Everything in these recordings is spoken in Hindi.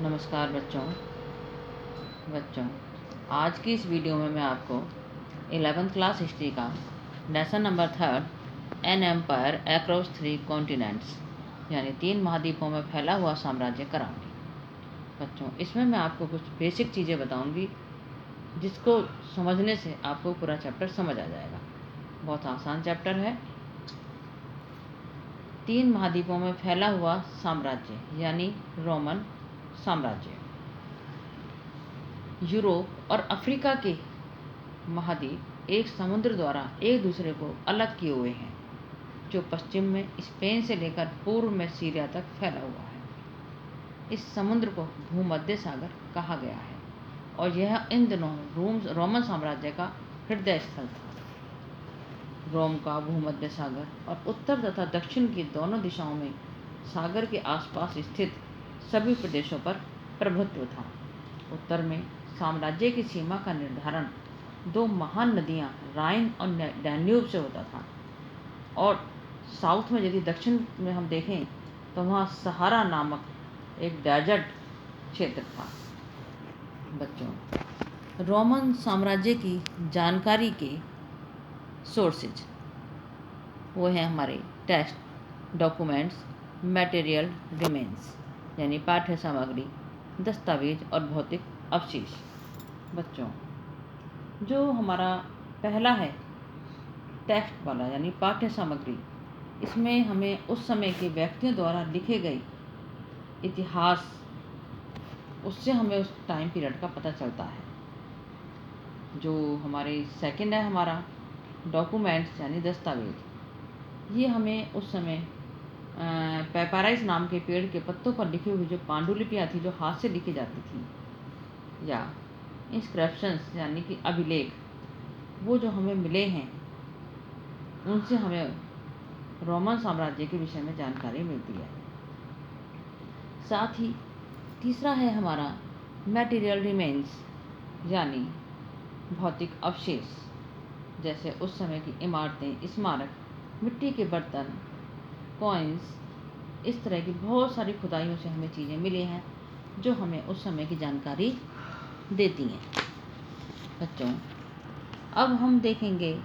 नमस्कार बच्चों आज की इस वीडियो में मैं आपको 11th क्लास हिस्ट्री का lesson number 3 an empire across 3 continents यानी 3 महाद्वीपों में फैला हुआ साम्राज्य कराऊंगी। बच्चों, इसमें मैं आपको कुछ बेसिक चीज़ें बताऊंगी जिसको समझने से आपको पूरा चैप्टर समझ आ जाएगा। बहुत आसान चैप्टर है। 3 महाद्वीपों में फैला हुआ साम्राज्य यानी रोमन साम्राज्य। यूरोप और अफ्रीका के महाद्वीप एक समुद्र द्वारा एक दूसरे को अलग किए हुए हैं, जो पश्चिम में स्पेन से लेकर पूर्व में सीरिया तक फैला हुआ है। इस समुद्र को भूमध्य सागर कहा गया है और यह इन दिनों रोमन साम्राज्य का हृदय स्थल था। रोम का भूमध्य सागर और उत्तर तथा दक्षिण की दोनों दिशाओं में सागर के आसपास स्थित सभी प्रदेशों पर प्रभुत्व था। उत्तर में साम्राज्य की सीमा का निर्धारण 2 महान नदियां राइन और डैन्यूब से होता था, और साउथ में यदि दक्षिण में हम देखें तो वहाँ सहारा नामक एक डेजर्ट क्षेत्र था। बच्चों, रोमन साम्राज्य की जानकारी के सोर्सेज वो हैं हमारे टेक्स्ट, डॉक्यूमेंट्स, मटेरियल रिमेन्स यानी पाठ्य सामग्री, दस्तावेज और भौतिक अवशेष। बच्चों, जो हमारा पहला है टेक्स्ट वाला यानी पाठ्य सामग्री, इसमें हमें उस समय के व्यक्तियों द्वारा लिखे गए इतिहास, उससे हमें उस टाइम पीरियड का पता चलता है। जो हमारे सेकंड है हमारा डॉक्यूमेंट्स यानी दस्तावेज, ये हमें उस समय पेपाराइस नाम के पेड़ के पत्तों पर लिखी हुई जो पांडुलिपियाँ थी, जो हाथ से लिखी जाती थी, या इंस्क्रिप्शंस यानी कि अभिलेख, वो जो हमें मिले हैं, उनसे हमें रोमन साम्राज्य के विषय में जानकारी मिलती है। साथ ही तीसरा है हमारा मटेरियल रिमेन्स यानी भौतिक अवशेष, जैसे उस समय की इमारतें, स्मारक, मिट्टी के बर्तन, कॉइन्स, इस तरह की बहुत सारी खुदाइयों से हमें चीज़ें मिली हैं जो हमें उस समय की जानकारी देती हैं। बच्चों, अब हम देखेंगे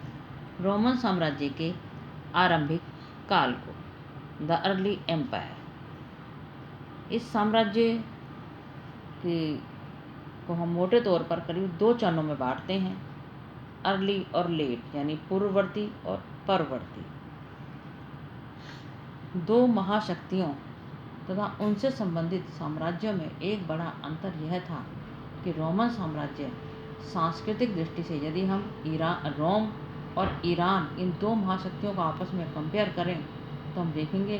रोमन साम्राज्य के आरंभिक काल को, द अर्ली एम्पायर। इस साम्राज्य को हम मोटे तौर पर करीब 2 चरणों में बांटते हैं, अर्ली और लेट यानी पूर्ववर्ती और परवर्ती। 2 महाशक्तियों तथा उनसे संबंधित साम्राज्यों में एक बड़ा अंतर यह था कि रोमन साम्राज्य सांस्कृतिक दृष्टि से, यदि हम रोम और ईरान इन 2 महाशक्तियों को आपस में कंपेयर करें तो हम देखेंगे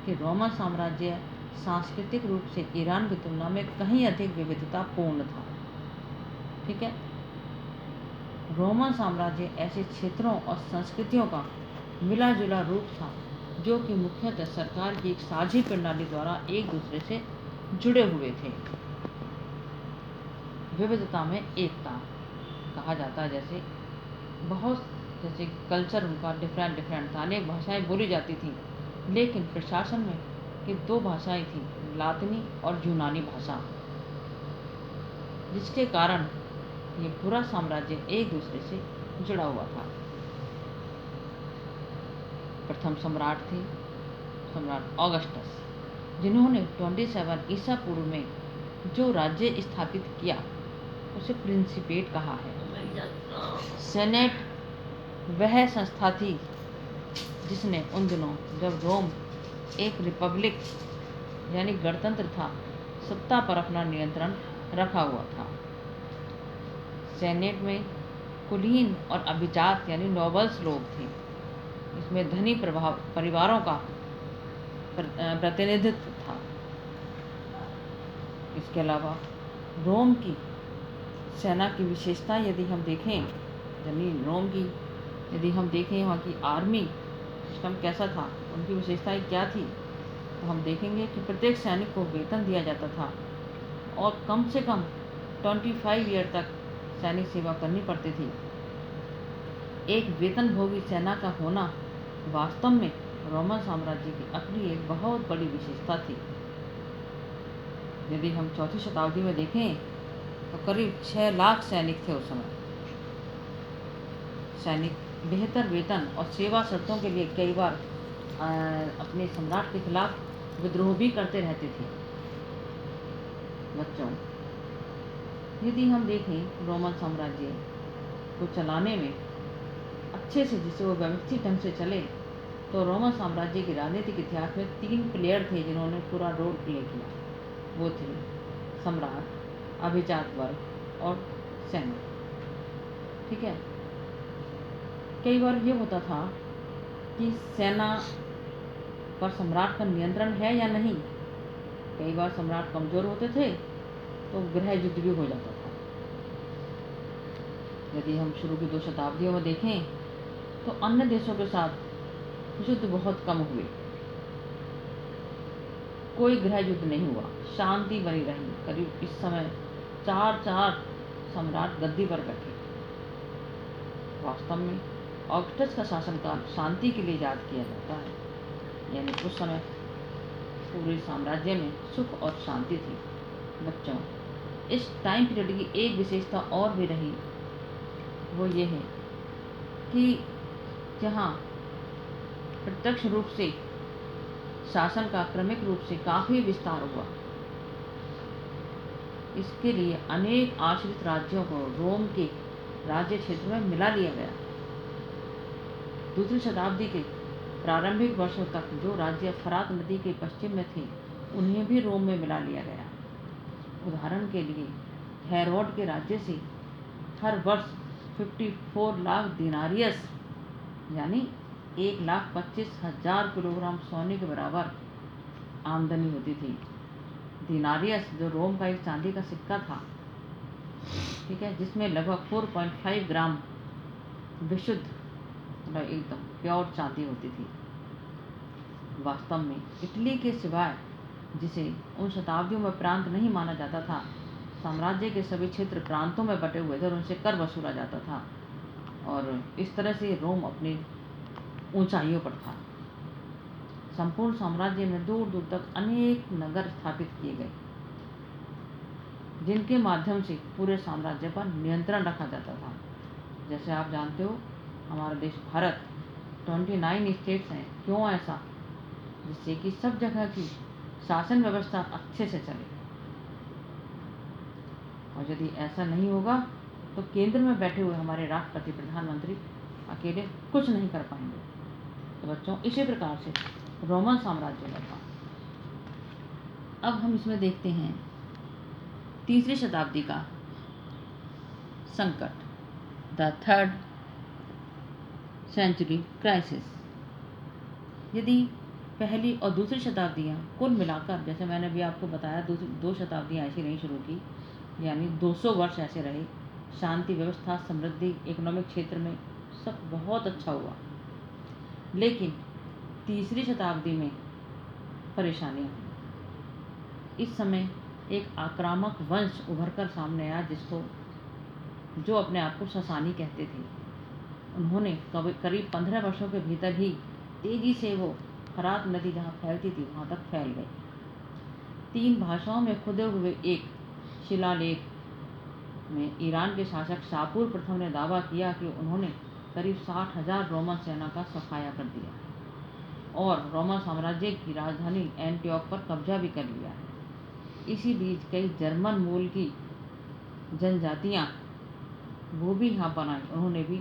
कि रोमन साम्राज्य सांस्कृतिक रूप से ईरान की तुलना में कहीं अधिक विविधतापूर्ण था। ठीक है, रोमन साम्राज्य ऐसे क्षेत्रों और संस्कृतियों का मिला जुला रूप था जो कि मुख्यतः सरकार की एक साझी प्रणाली द्वारा एक दूसरे से जुड़े हुए थे। विविधता में एकता कहा जाता है, जैसे कल्चर उनका डिफरेंट था, अनेक भाषाएं बोली जाती थी, लेकिन प्रशासन में ये 2 भाषाएं थी, लातिनी और यूनानी भाषा, जिसके कारण ये पूरा साम्राज्य एक दूसरे से जुड़ा हुआ था। प्रथम सम्राट थे सम्राट ऑगस्टस, जिन्होंने 27 ईसा पूर्व में जो राज्य स्थापित किया उसे प्रिंसिपेट कहा है। सेनेट वह संस्था थी जिसने उन दिनों, जब रोम एक रिपब्लिक यानी गणतंत्र था, सत्ता पर अपना नियंत्रण रखा हुआ था। सेनेट में कुलीन और अभिजात यानी नोबल्स लोग थे। इसमें धनी परिवारों का प्रतिनिधित्व था। इसके अलावा रोम की सेना की विशेषता यदि हम देखें, यानी रोम की यदि हम देखें वहाँ की आर्मी सिस्टम कैसा था, उनकी विशेषताएं क्या थी, तो हम देखेंगे कि प्रत्येक सैनिक को वेतन दिया जाता था और कम से कम 25 ईयर तक सैनिक सेवा करनी पड़ती थी। एक वेतनभोगी सेना का होना वास्तव में रोमन साम्राज्य की अपनी एक बहुत बड़ी विशेषता थी। यदि हम चौथी शताब्दी में देखें तो करीब 6 लाख सैनिक थे उस समय। सैनिक बेहतर वेतन और सेवा शर्तों के लिए कई बार अपने सम्राट के खिलाफ विद्रोह भी करते रहते थे। बच्चों, यदि हम देखें रोमन साम्राज्य को चलाने में अच्छे से, जिसे वो व्यवस्थित ढंग से चले, तो रोमन साम्राज्य के राजनीतिक इतिहास में 3 प्लेयर थे जिन्होंने पूरा रोल प्ले किया। वो थे सम्राट, अभिजात वर्ग और सेना। ठीक है। कई बार ये होता था कि सेना पर सम्राट का नियंत्रण है या नहीं। कई बार सम्राट कमज़ोर होते थे तो गृह युद्ध भी हो जाता था। यदि हम शुरू की 2 शताब्दियों में देखें तो अन्य देशों के साथ युद्ध बहुत कम हुए। कोई गृह युद्ध नहीं हुआ, शांति बनी रही। करीब इस समय 4 सम्राट गद्दी पर बैठे। वास्तव में ऑगस्टस का शासनकाल शांति के लिए याद किया जाता है, यानी उस समय पूरे साम्राज्य में सुख और शांति थी। बच्चों, इस टाइम पीरियड की एक विशेषता और भी रही, वो ये है कि जहाँ प्रत्यक्ष रूप से शासन का क्रमिक रूप से काफ़ी विस्तार हुआ, इसके लिए अनेक आश्रित राज्यों को रोम के राज्य क्षेत्र में मिला लिया गया। दूसरी शताब्दी के प्रारंभिक वर्षों तक जो राज्य फरात नदी के पश्चिम में थे, उन्हें भी रोम में मिला लिया गया। उदाहरण के लिए हेरोड के राज्य से हर वर्ष 54 लाख दिनारियस यानी 1,25,000 किलोग्राम सोने के बराबर आमदनी होती थी। दिनारियस जो रोम का एक चांदी का सिक्का था, ठीक है, जिसमें लगभग 4.5 ग्राम विशुद्ध एकदम प्योर चांदी होती थी। वास्तव में इटली के सिवाय, जिसे उन शताब्दियों में प्रांत नहीं माना जाता था, साम्राज्य के सभी क्षेत्र प्रांतों में बटे हुए थे और उनसे कर वसूला जाता था, और इस तरह से रोम अपनी ऊंचाइयों पर था। संपूर्ण साम्राज्य में दूर दूर तक अनेक नगर स्थापित किए गए, जिनके माध्यम से पूरे साम्राज्य पर नियंत्रण रखा जाता था। जैसे आप जानते हो, हमारा देश भारत 29 स्टेट्स हैं। क्यों ऐसा? जिससे कि सब जगह की शासन व्यवस्था अच्छे से चले, और यदि ऐसा नहीं होगा तो केंद्र में बैठे हुए हमारे राष्ट्रपति, प्रधानमंत्री अकेले कुछ नहीं कर पाएंगे। तो बच्चों, इसी प्रकार से रोमन साम्राज्य में था। अब हम इसमें देखते हैं तीसरी शताब्दी का संकट, द 3rd सेंचुरी क्राइसिस। यदि पहली और दूसरी शताब्दियाँ कुल मिलाकर, जैसे मैंने अभी आपको बताया, 2 शताब्दियाँ ऐसी रही शुरू की, यानी 200 वर्ष ऐसे रहे। शांति, व्यवस्था, समृद्धि, इकोनॉमिक क्षेत्र में सब बहुत अच्छा हुआ। लेकिन तीसरी शताब्दी में परेशानियाँ हुई। इस समय एक आक्रामक वंश उभर कर सामने आया, जो अपने आप को ससानी कहते थे। उन्होंने करीब 15 वर्षों के भीतर ही तेजी से वो फरात नदी जहाँ फैलती थी वहाँ तक फैल गई। 3 भाषाओं में खुदे हुए एक शिलालेख में ईरान के शासक शापूर प्रथम ने दावा किया कि उन्होंने करीब 60,000 रोमन सेना का सफाया कर दिया और रोमन साम्राज्य की राजधानी एंटियोक पर कब्जा भी कर लिया है। इसी बीच कई जर्मन मूल की जनजातियाँ वो भी यहाँ पर आई। उन्होंने भी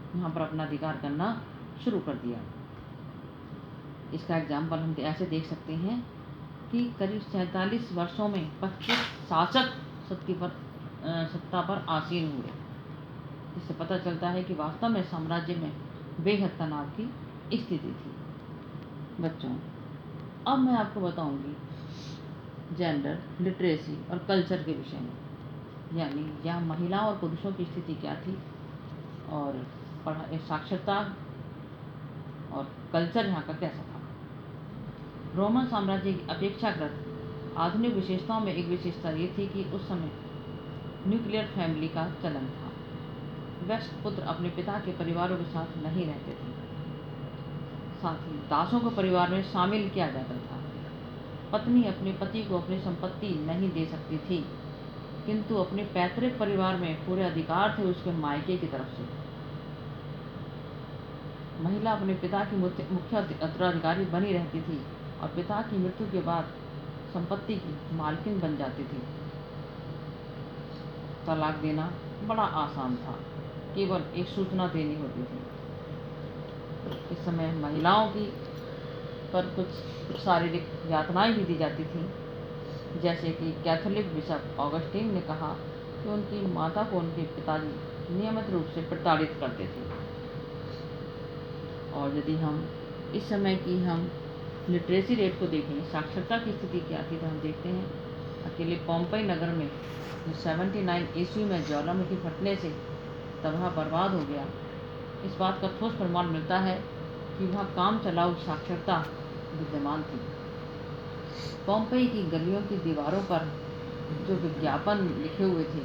यहाँ पर अपना अधिकार करना शुरू कर दिया। इसका एग्जाम्पल हम ऐसे देख सकते हैं कि करीब 47 वर्षों में 25 शासक सत्ता पर आसीन हुए। इससे पता चलता है कि वास्तव में साम्राज्य में बेहद तनाव की स्थिति थी। बच्चों, अब मैं आपको बताऊंगी जेंडर, लिटरेसी और कल्चर के विषय में, यानी यहाँ महिलाओं और पुरुषों की स्थिति क्या थी और साक्षरता और कल्चर यहाँ का कैसा था। रोमन साम्राज्य की अपेक्षाकृत आधुनिक विशेषताओं में एक विशेषता ये थी कि उस समय न्यूक्लियर फैमिली का चलन था। वयस्क पुत्र अपने पिता के परिवारों के साथ नहीं रहते थे। साथ ही दासों को परिवार में शामिल किया जाता था। पत्नी अपने पति को अपनी संपत्ति नहीं दे सकती थी, किंतु अपने पैतृक परिवार में पूरे अधिकार थे उसके मायके की तरफ से। महिला अपने पिता की मुख्य उत्तराधिकारी बनी रहती थी और पिता की मृत्यु के बाद संपत्ति की मालकिन बन जाती थी। तलाक देना बड़ा आसान था, केवल एक सूचना देनी होती थी। इस समय महिलाओं की पर कुछ शारीरिक यातनाएं भी दी जाती थी, जैसे कि कैथोलिक बिशप ऑगस्टीन ने कहा कि उनकी माता को उनके पिताजी नियमित रूप से प्रताड़ित करते थे। और यदि हम इस समय की हम लिटरेसी रेट को देखें, साक्षरता की स्थिति क्या थी, तो हम देखते हैं अकेले पोम्पई नगर में 79 ईस्वी में ज्वालामुखी फटने से तबाह बर्बाद हो गया। इस बात का ठोस प्रमाण मिलता है कि वहाँ काम चलाऊ साक्षरता विद्यमान थी। पोम्पई की गलियों की दीवारों पर जो विज्ञापन लिखे हुए थे,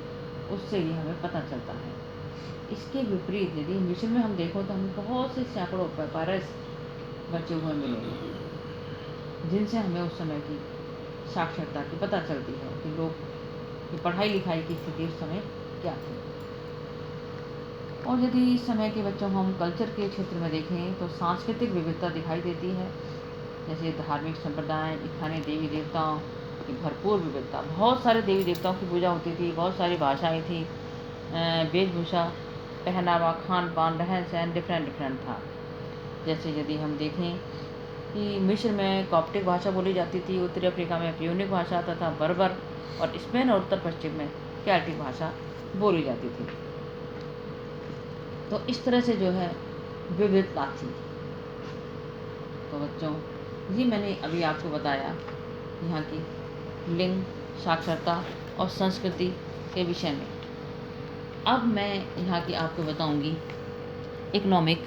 उससे ये हमें पता चलता है। इसके विपरीत यदि मिस्र में हम देखो तो हमें बहुत से सैकड़ों पेपारस बचे हुए मिलेंगे, जिनसे हमें उस समय की साक्षरता की पता चलती है कि लोग की पढ़ाई लिखाई की स्थिति उस समय क्या थी। और यदि इस समय के बच्चों को हम कल्चर के क्षेत्र में देखें तो सांस्कृतिक विविधता दिखाई देती है, जैसे धार्मिक संप्रदाय, स्थानीय देवी देवताओं की भरपूर विविधता। बहुत सारे देवी देवताओं की पूजा होती थी, बहुत सारी भाषाएं थी, वेशभूषा, पहनावा, खान पान, रहन सहन डिफरेंट था। जैसे यदि हम देखें कि मिस्र में कॉप्टिक भाषा बोली जाती थी, उत्तरी अफ्रीका में प्यूनिक भाषा तथा बर्बर, और स्पेन और उत्तर पश्चिम में कैल्टिक भाषा बोली जाती थी। तो इस तरह से जो है विविधता थी। तो बच्चों, ये मैंने अभी आपको बताया यहाँ की लिंग, साक्षरता और संस्कृति के विषय में। अब मैं यहाँ की आपको बताऊँगी इकोनॉमिक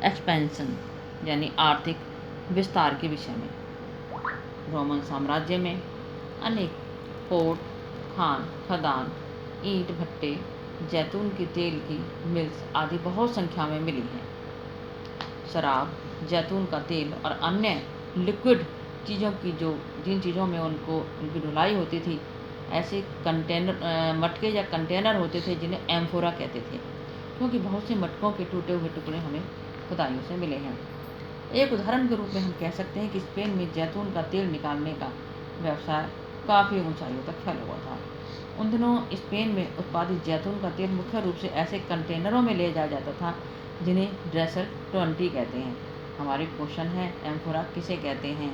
एक्सपेंशन यानी आर्थिक विस्तार के विषय में। रोमन साम्राज्य में अनेक पोर्ट, खदान, ईंट भट्टे, जैतून के तेल की मिल्स आदि बहुत संख्या में मिली हैं। शराब, जैतून का तेल और अन्य लिक्विड चीज़ों की जिन चीज़ों में उनकी ढुलाई होती थी, ऐसे कंटेनर, मटके या कंटेनर होते थे जिन्हें एम्फोरा कहते थे, क्योंकि बहुत से मटकों के टूटे हुए टुकड़े हमें खुदाइयों से मिले हैं। एक उदाहरण के रूप में हम कह सकते हैं कि स्पेन में जैतून का तेल निकालने का व्यवसाय काफ़ी ऊंचाइयों तक फैला हुआ था। उन दिनों स्पेन में उत्पादित जैतून का तेल मुख्य रूप से ऐसे कंटेनरों में ले जाया जाता था जिन्हें ड्रेसर 20 कहते हैं। हमारे क्वेश्चन है, एम्फोरा किसे कहते हैं,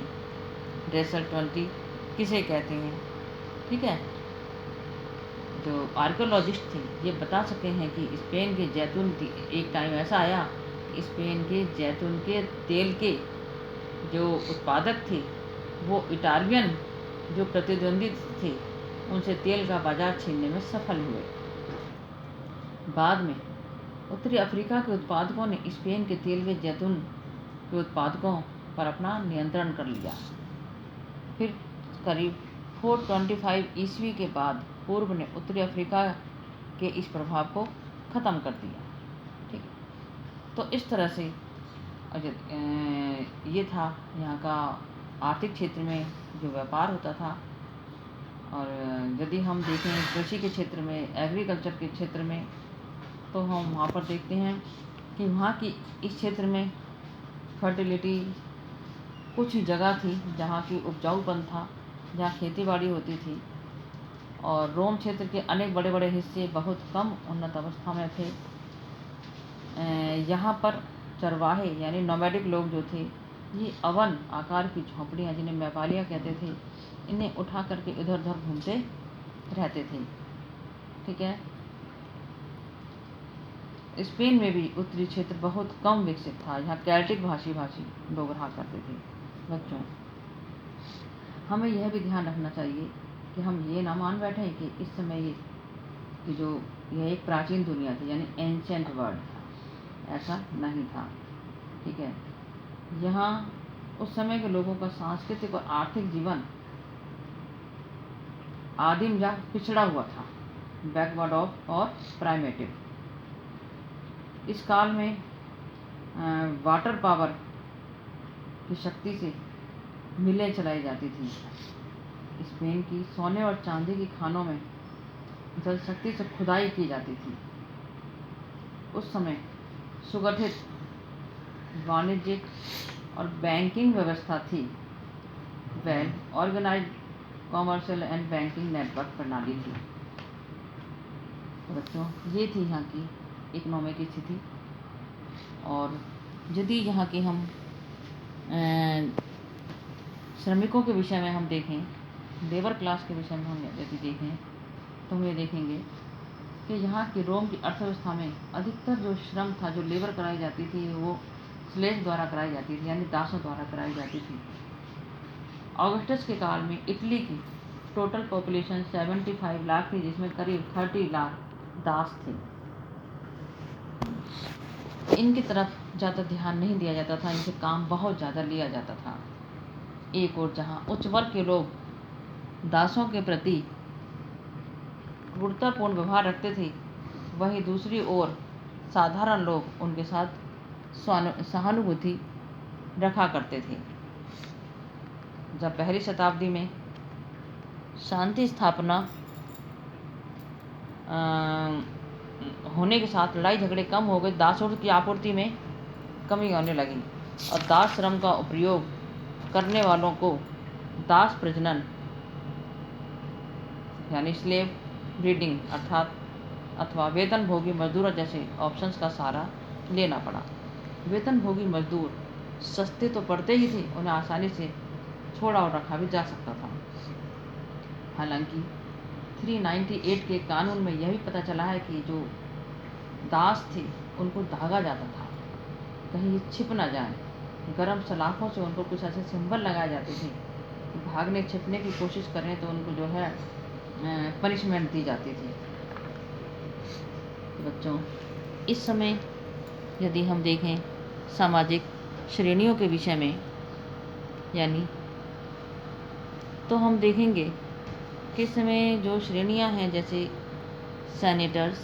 ड्रेसर 20 किसे कहते हैं? ठीक है, जो आर्कियोलॉजिस्ट थे ये बता सके हैं कि स्पेन के जैतून, एक टाइम ऐसा आया स्पेन के जैतून के तेल के जो उत्पादक थे वो इटालियन जो प्रतिद्वंदी थे उनसे तेल का बाजार छीनने में सफल हुए। बाद में उत्तरी अफ्रीका के उत्पादकों ने स्पेन के तेल के जैतून के उत्पादकों पर अपना नियंत्रण कर लिया। फिर करीब 425 ईस्वी के बाद पूर्व ने उत्तरी अफ्रीका के इस प्रभाव को ख़त्म कर दिया। ठीक, तो इस तरह से ये था यहाँ का आर्थिक क्षेत्र में जो व्यापार होता था। और यदि हम देखें कृषि के क्षेत्र में, एग्रीकल्चर के क्षेत्र में, तो हम वहाँ पर देखते हैं कि वहाँ की इस क्षेत्र में फर्टिलिटी, कुछ ही जगह थी जहाँ की उपजाऊपन था, जहाँ खेती बाड़ी होती थी। और रोम क्षेत्र के अनेक बड़े बड़े हिस्से बहुत कम उन्नत अवस्था में थे। यहाँ पर चरवाहे यानी नोमैडिक लोग जो थे, ये अवन आकार की झोंपड़ियाँ जिन्हें मैपालिया कहते थे, इन्हें उठा करके इधर उधर घूमते रहते थे। ठीक है, स्पेन में भी उत्तरी क्षेत्र बहुत कम विकसित था, यहाँ कैल्टिक भाषी लोग रहा करते थे। बच्चों, हमें यह भी ध्यान रखना चाहिए कि हम ये ना मान बैठे कि इस समय यह एक प्राचीन दुनिया थी यानी एंशिएंट वर्ल्ड था, ऐसा नहीं था। ठीक है, यहाँ उस समय के लोगों का सांस्कृतिक और आर्थिक जीवन आदिम या पिछड़ा हुआ था, बैकवर्ड ऑफ और प्राइमेटिव। इस काल में वाटर पावर की शक्ति से मिलें चलाई जाती थी। स्पेन की सोने और चांदी की खानों में जल शक्ति से खुदाई की जाती थी। उस समय सुगठित वाणिज्यिक और बैंकिंग व्यवस्था थी। Well organised commercial and banking network प्रणाली थी। तो बच्चों, ये थी यहाँ की इकोनॉमी की स्थिति। और यदि यहाँ की हम श्रमिकों के विषय में हम देखें, लेबर क्लास के विषय में हम यदि देखें, तो हम ये देखेंगे कि यहाँ की रोम की अर्थव्यवस्था में अधिकतर जो श्रम था, जो लेबर कराई जाती थी, वो स्लेव द्वारा कराई जाती थी, यानी दासों द्वारा कराई जाती थी। ऑगस्टस के काल में इटली की टोटल पॉपुलेशन 75 लाख थी, जिसमें करीब 30 लाख दास थे। इनकी तरफ ज़्यादा ध्यान नहीं दिया जाता था, इनसे काम बहुत ज़्यादा लिया जाता था। एक और जहाँ उच्च वर्ग के लोग दासों के प्रति क्रूरतापूर्ण व्यवहार रखते थे, वहीं दूसरी ओर साधारण लोग उनके साथ सहानुभूति रखा करते थे। जब पहली शताब्दी में शांति स्थापना होने के साथ लड़ाई झगड़े कम हो गए, दासों की आपूर्ति में कमी होने लगी और दास श्रम का उपयोग करने वालों को दास प्रजनन यानी स्लेव ब्रीडिंग अथवा वेतनभोगी मजदूरों जैसे ऑप्शंस का सहारा लेना पड़ा। वेतनभोगी मजदूर सस्ते तो पड़ते ही थे, उन्हें आसानी से छोड़ा और रखा भी जा सकता था। हालांकि 398 के कानून में यह भी पता चला है कि जो दास थे उनको दागा जाता था, कहीं ये छिप ना जाए। गर्म सलाखों से उनको कुछ ऐसे सिंबल लगाए जाते थे कि भागने छिपने की कोशिश करें तो उनको जो है पनिशमेंट दी जाती थी। तो बच्चों, इस समय यदि हम देखें सामाजिक श्रेणियों के विषय में, यानी तो हम देखेंगे कि इस समय जो श्रेणियां हैं, जैसे सैनिटर्स,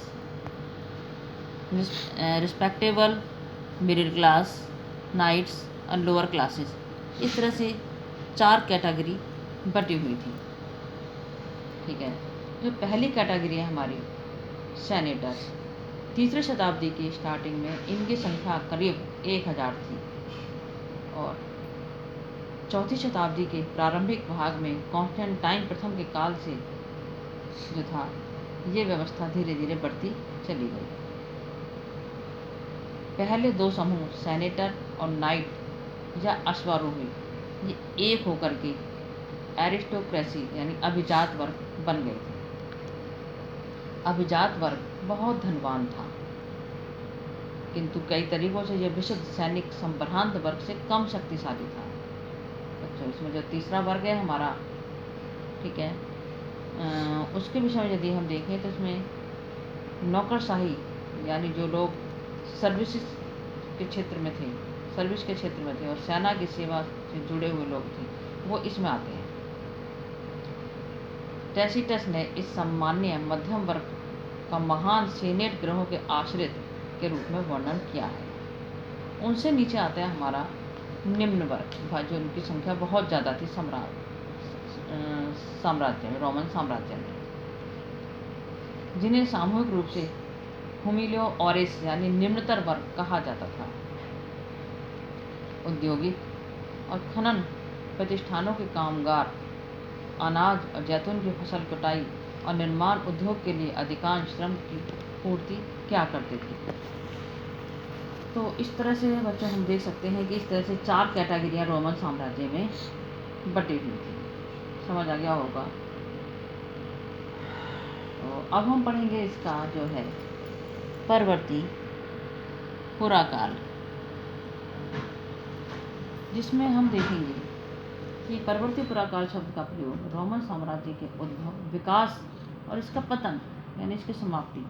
रिस्पेक्टेबल, मिडिल क्लास, नाइट्स और लोअर क्लासेस, इस तरह से 4 कैटेगरी बटी हुई थी। ठीक है। जो पहली कैटेगरी है हमारी सैनिटर्स, 3री शताब्दी की स्टार्टिंग में इनकी संख्या करीब 1000 थी और 4ठी शताब्दी के प्रारंभिक भाग में कॉन्स्टेंटाइन प्रथम के काल से जो था, ये व्यवस्था धीरे धीरे बढ़ती चली गई। पहले 2 समूह सैनिटर और नाइट या अश्वारोही, ये एक होकर के एरिस्टोक्रेसी यानी अभिजात वर्ग बन गए थे। अभिजात वर्ग बहुत धनवान था, किंतु कई तरीकों से यह विशुद्ध सैनिक संभ्रांत वर्ग से कम शक्तिशाली था। अच्छा, इसमें जो तीसरा वर्ग है हमारा, ठीक है, उसके विषय में यदि हम देखें तो इसमें नौकरशाही यानी जो लोग सर्विस के क्षेत्र में थे और सेना की सेवा से जुड़े हुए लोग थे, वो इसमें आते हैं। टैसिटस ने इस सामान्य मध्यम वर्ग का महान सीनेट ग्रहों के आश्रित के रूप में वर्णन किया है। उनसे नीचे आता है हमारा निम्न वर्ग, जो उनकी संख्या बहुत ज़्यादा थी साम्राज्य में, रोमन साम्राज्य में, जिन्हें सामूहिक रूप से हुमिलियो ऑरिस यानी निम्नतर वर्ग कहा जाता था। औद्योगिक और खनन प्रतिष्ठानों के कामगार अनाज और जैतून की फसल कटाई और निर्माण उद्योग के लिए अधिकांश श्रम की पूर्ति क्या करते थे। तो इस तरह से बच्चों हम देख सकते हैं कि इस तरह से 4 कैटेगरियाँ रोमन साम्राज्य में बटी हुई थी। समझ आ गया होगा। तो अब हम पढ़ेंगे इसका जो है परवर्ती पुराकाल, जिसमें हम देखेंगे कि परवर्ती पुराकाल शब्द का प्रयोग रोमन साम्राज्य के उद्भव, विकास और इसका पतन यानी इसकी समाप्ति,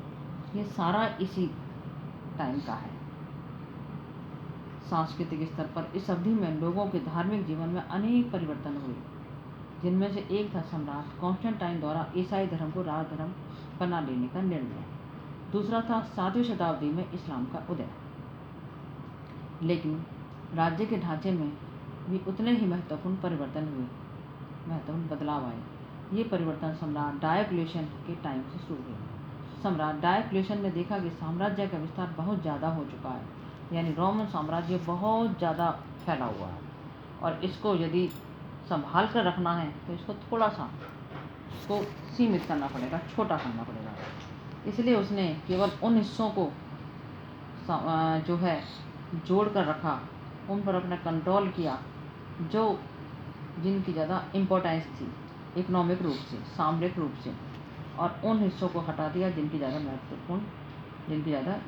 ये सारा इसी टाइम का है। सांस्कृतिक स्तर पर इस अवधि में लोगों के धार्मिक जीवन में अनेक परिवर्तन हुए, जिनमें से एक था सम्राट कॉन्स्टेंटाइन द्वारा ईसाई धर्म को राज धर्म बना लेने का निर्णय। दूसरा था 7वीं शताब्दी में इस्लाम का उदय। लेकिन राज्य के ढांचे में भी उतने ही महत्वपूर्ण महत्वपूर्ण बदलाव आए। ये परिवर्तन सम्राट डायोक्लेशियन के टाइम से शुरू हुए। सम्राट डायोक्लेशियन ने देखा कि साम्राज्य का विस्तार बहुत ज़्यादा हो चुका है, यानी रोमन साम्राज्य बहुत ज़्यादा फैला हुआ है और इसको यदि संभाल कर रखना है तो इसको थोड़ा सा इसको सीमित करना पड़ेगा, छोटा करना पड़ेगा। इसलिए उसने केवल उन हिस्सों को जो है जोड़ कर रखा, उन पर अपना कंट्रोल किया जिनकी ज़्यादा इम्पोर्टेंस थी इकोनॉमिक रूप से, सामरिक रूप से, और उन हिस्सों को हटा दिया जिनकी ज़्यादा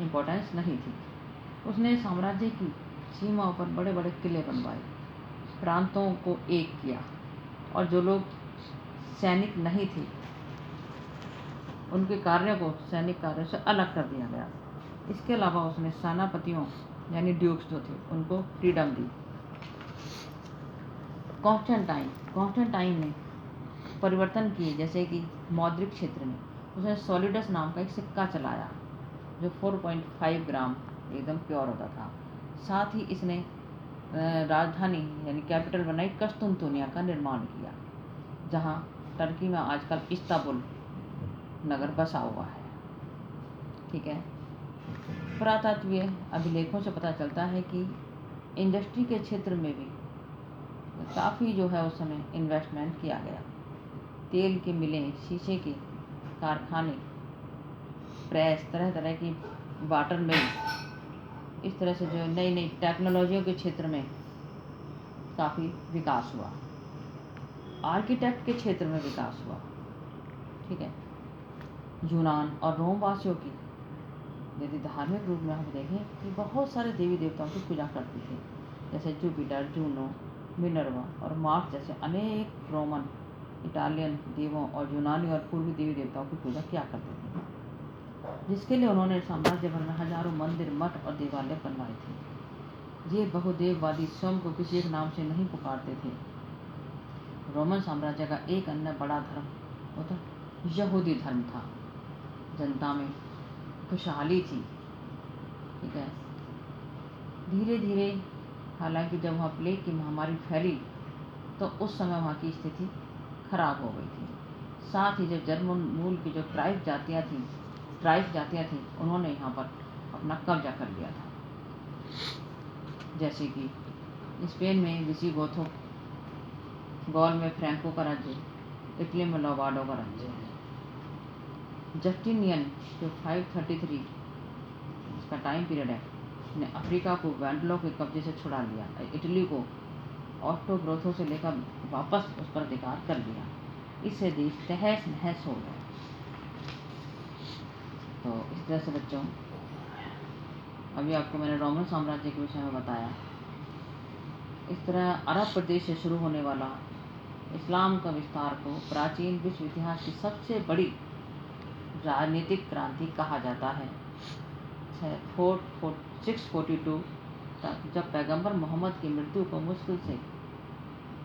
इम्पोर्टेंस नहीं थी। उसने साम्राज्य की सीमाओं पर बड़े बड़े किले बनवाए, प्रांतों को एक किया और जो लोग सैनिक नहीं थे उनके कार्यों को सैनिक कार्यों से अलग कर दिया गया। इसके अलावा उसने सेनापतियों यानी ड्यूक्स जो थे उनको फ्रीडम दी। कॉन्स्टेंटाइन ने परिवर्तन किए, जैसे कि मौद्रिक क्षेत्र में उसने सॉलिडस नाम का एक सिक्का चलाया जो 4.5 ग्राम एकदम प्योर होता था। साथ ही इसने राजधानी यानी कैपिटल बनाई कस्तुनतुनिया का निर्माण किया, जहां टर्की में आजकल इस्तांबुल नगर बसा हुआ है। ठीक है। पुरातत्वीय अभिलेखों से पता चलता है कि इंडस्ट्री के क्षेत्र में भी काफ़ी जो है उस समय इन्वेस्टमेंट किया गया। तेल की मिलें, शीशे के कारखाने, प्रेस, तरह तरह की वाटर मिल, इस तरह से जो नई नई टेक्नोलॉजियों के क्षेत्र में काफ़ी विकास हुआ। आर्किटेक्ट के क्षेत्र में विकास हुआ। ठीक है। यूनान और रोम वासियों की यदि धार्मिक रूप में हम देखें कि बहुत सारे देवी देवताओं की पूजा करते थे, जैसे जुपिटर, जूनो, मिनर्वा और मार्स जैसे अनेक रोमन, इटालियन देवों और यूनानी और पूर्वी देवी देवताओं की पूजा किया करते थे, जिसके लिए उन्होंने साम्राज्य भर में हजारों मंदिर, मठ और देवालय बनवाए थे। ये बहुदेववादी स्वयं को किसी एक नाम से नहीं पुकारते थे। रोमन साम्राज्य का एक अन्य बड़ा धर्म वो तो यहूदी धर्म था। जनता में खुशहाली थी। ठीक है। धीरे धीरे हालांकि जब वहाँ प्लेग की महामारी फैली तो उस समय वहाँ की स्थिति खराब हो गई थी। साथ ही जब जर्मन मूल की जो ट्राइब जातियाँ थीं उन्होंने यहाँ पर अपना कब्जा कर लिया था, जैसे कि स्पेन में विसिगोथों, गॉल में फ्रैंको का राज्य, इटली में लोबार्डो का राज्य है। जस्टिनियन जो 533 इसका टाइम पीरियड है, ने अफ्रीका को वैंडलों के कब्जे से छुड़ा लिया। इटली को ऑस्ट्रोगोथों से लेकर वापस उस पर अधिकार कर लिया। इससे देश तहस नहस हो गया। तो इस तरह से बच्चों, अभी आपको मैंने रोमन साम्राज्य के विषय में बताया। इस तरह अरब प्रदेश से शुरू होने वाला इस्लाम का विस्तार को प्राचीन विश्व इतिहास की सबसे बड़ी राजनीतिक क्रांति कहा जाता है। 642 तक, जब पैगंबर मोहम्मद की मृत्यु को मुश्किल से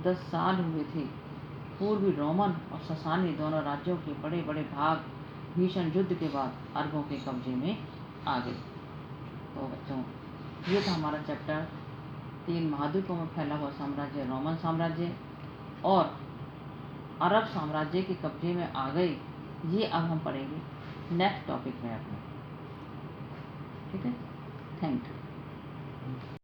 10 साल हुए थे, पूर्वी रोमन और ससानी दोनों राज्यों के बड़े बड़े भाग भीषण युद्ध के बाद अरबों के कब्जे में आ गए। तो बच्चों, ये था हमारा चैप्टर 3 महाद्वीपों में फैला हुआ साम्राज्य रोमन साम्राज्य और अरब साम्राज्य के कब्जे में आ गए। ये अब हम पढ़ेंगे नेक्स्ट टॉपिक में अपने। ठीक है। Thank you.